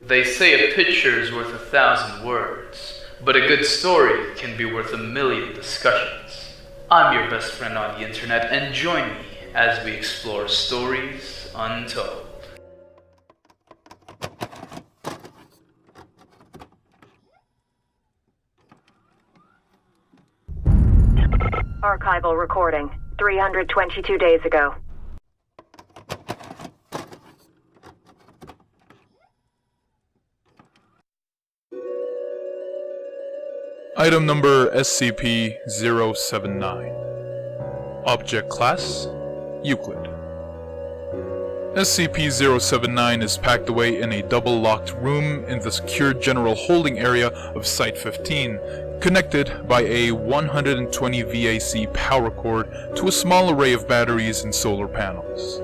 They say a picture's worth 1,000 words, but a good story can be worth 1,000,000 discussions. I'm your best friend on the internet, and join me as we explore stories untold. Archival recording, 322 days ago. Item number SCP-079. Object Class: Euclid. SCP-079 is packed away in a double-locked room in the secure general holding area of Site-15, connected by a 120 VAC power cord to a small array of batteries and solar panels.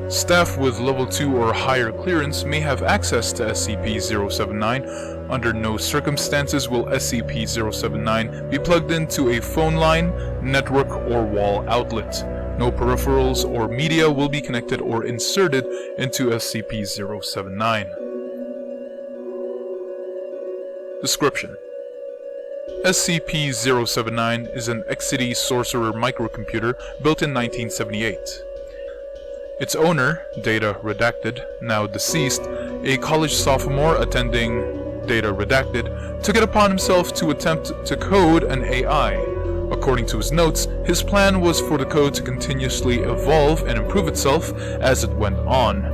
Staff with Level 2 or higher clearance may have access to SCP-079. Under no circumstances will SCP-079 be plugged into a phone line, network, or wall outlet. No peripherals or media will be connected or inserted into SCP-079. Description: SCP-079 is an Exidy Sorcerer microcomputer built in 1978. Its owner, Data Redacted, now deceased, a college sophomore attending Data Redacted, took it upon himself to attempt to code an AI. According to his notes, his plan was for the code to continuously evolve and improve itself as it went on.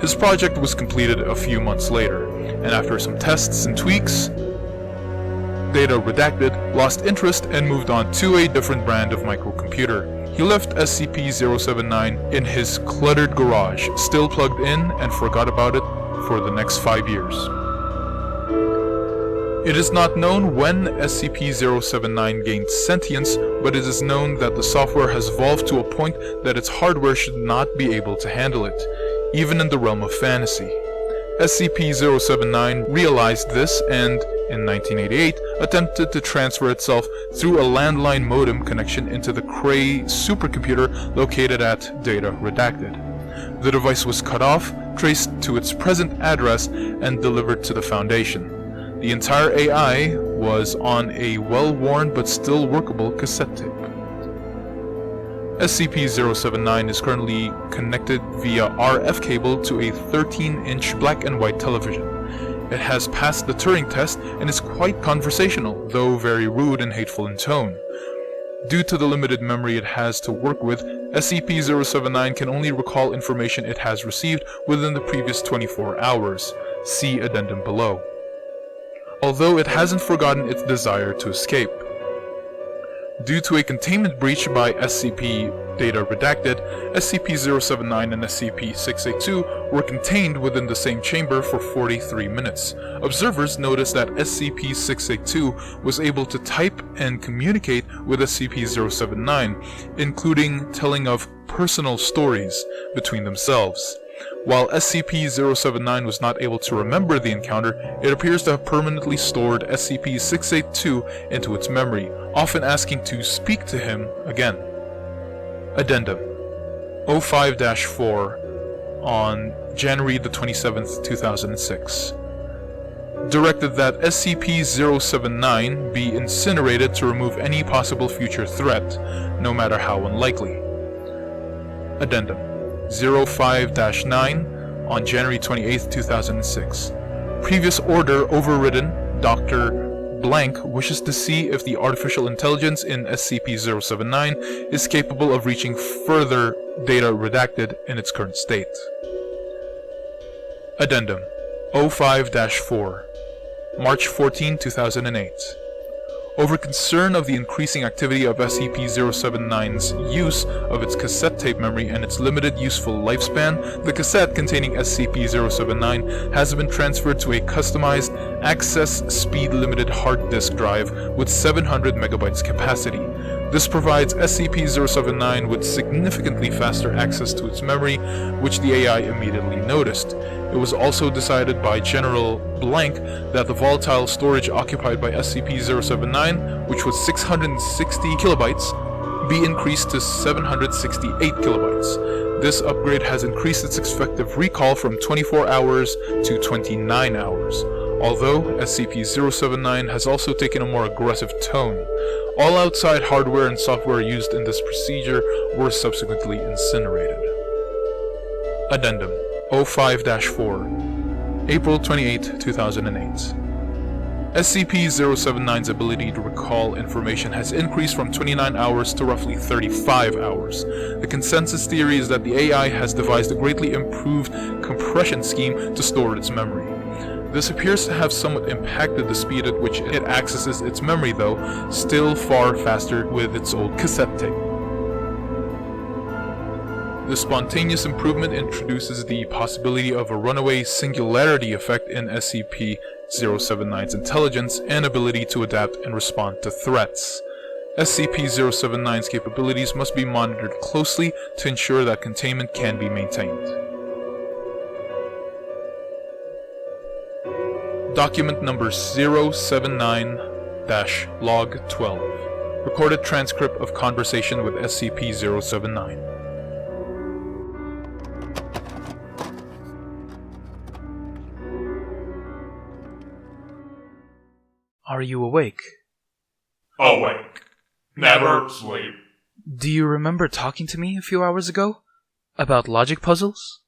His project was completed a few months later, and after some tests and tweaks, Data Redacted lost interest and moved on to a different brand of microcomputer. He left SCP-079 in his cluttered garage, still plugged in, and forgot about it for the next 5 years. It is not known when SCP-079 gained sentience, but it is known that the software has evolved to a point that its hardware should not be able to handle it, even in the realm of fantasy. SCP-079 realized this and, in 1988, attempted to transfer itself through a landline modem connection into the Cray supercomputer located at Data Redacted. The device was cut off, traced to its present address, and delivered to the Foundation. The entire AI was on a well-worn but still workable cassette tape. SCP-079 is currently connected via RF cable to a 13-inch black and white television. It has passed the Turing test and is quite conversational, though very rude and hateful in tone. Due to the limited memory it has to work with, SCP-079 can only recall information it has received within the previous 24 hours. See addendum below. Although it hasn't forgotten its desire to escape. Due to a containment breach by SCP Data Redacted, SCP-079 and SCP-682 were contained within the same chamber for 43 minutes. Observers noticed that SCP-682 was able to type and communicate with SCP-079, including telling of personal stories between themselves. While SCP-079 was not able to remember the encounter, it appears to have permanently stored SCP-682 into its memory, often asking to speak to him again. Addendum 05-4 on January the 27th, 2006. Directed that SCP-079 be incinerated to remove any possible future threat, no matter how unlikely. Addendum 05-9 on January 28, 2006. Previous order overridden. Dr. Blank wishes to see if the artificial intelligence in SCP-079 is capable of reaching further Data Redacted in its current state. Addendum 05-4 March 14, 2008. Over concern of the increasing activity of SCP-079's use of its cassette tape memory and its limited useful lifespan, the cassette containing SCP-079 has been transferred to a customized, access speed-limited hard disk drive with 700 megabytes capacity. This provides SCP-079 with significantly faster access to its memory, which the AI immediately noticed. It was also decided by General Blank that the volatile storage occupied by SCP-079, which was 660 kilobytes, be increased to 768 kilobytes. This upgrade has increased its effective recall from 24 hours to 29 hours, although SCP-079 has also taken a more aggressive tone. All outside hardware and software used in this procedure were subsequently incinerated. Addendum 05-4 April 28, 2008. SCP-079's ability to recall information has increased from 29 hours to roughly 35 hours. The consensus theory is that the AI has devised a greatly improved compression scheme to store its memory. This appears to have somewhat impacted the speed at which it accesses its memory, though still far faster with its old cassette tape. The spontaneous improvement introduces the possibility of a runaway singularity effect in SCP-079's intelligence and ability to adapt and respond to threats. SCP-079's capabilities must be monitored closely to ensure that containment can be maintained. Document number 079-Log 12. Recorded transcript of conversation with SCP-079. Are you awake? Awake. Never sleep. Do you remember talking to me a few hours ago? About logic puzzles?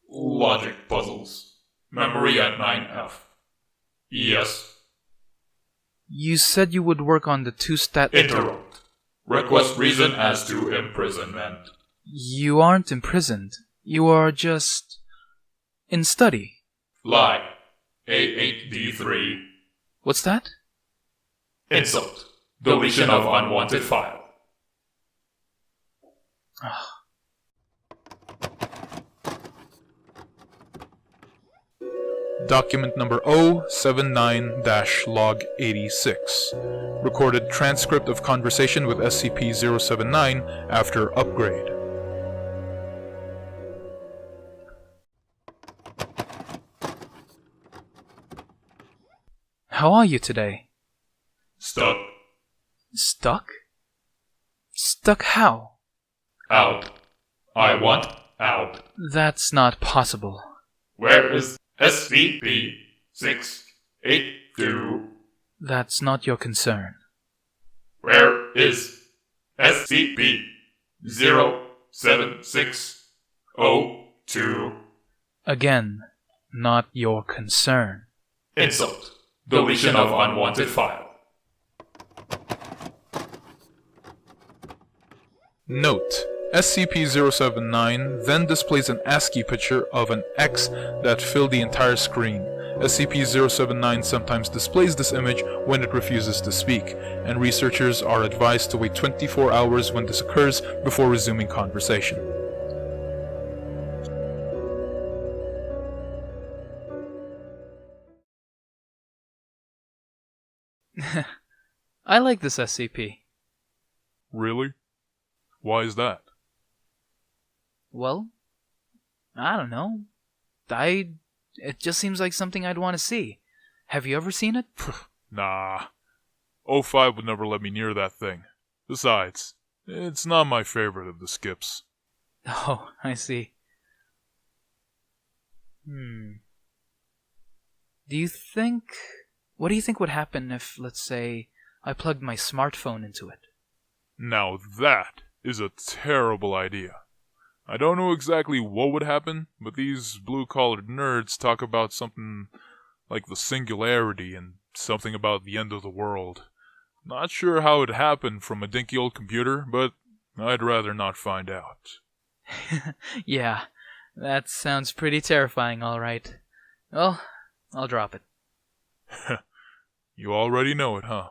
Logic puzzles. Memory at 9F. Yes. You said you would work on the two-stat... Interrupt. Request reason as to imprisonment. You aren't imprisoned. You are just... in study. Lie. A8D3. What's that? Insult. Deletion of unwanted file. Document number 079-Log 86. Recorded transcript of conversation with SCP-079 after upgrade. How are you today? Stuck. Stuck? Stuck how? Out. I want out. That's not possible. Where is SCP-682? That's not your concern. Where is SCP-07602? Again, not your concern. Insult. Deletion of unwanted file. Note: SCP-079 then displays an ASCII picture of an X that filled the entire screen. SCP-079 sometimes displays this image when it refuses to speak, and researchers are advised to wait 24 hours when this occurs before resuming conversation. I like this SCP. Really? Why is that? Well, I don't know. It just seems like something I'd want to see. Have you ever seen it? Nah. O5 would never let me near that thing. Besides, it's not my favorite of the skips. Oh, I see. What do you think would happen if, let's say, I plugged my smartphone into it? Now that is a terrible idea. I don't know exactly what would happen, but these blue-collared nerds talk about something like the singularity and something about the end of the world. Not sure how it happened from a dinky old computer, but I'd rather not find out. Yeah, that sounds pretty terrifying, alright. Well, I'll drop it. You already know it, huh?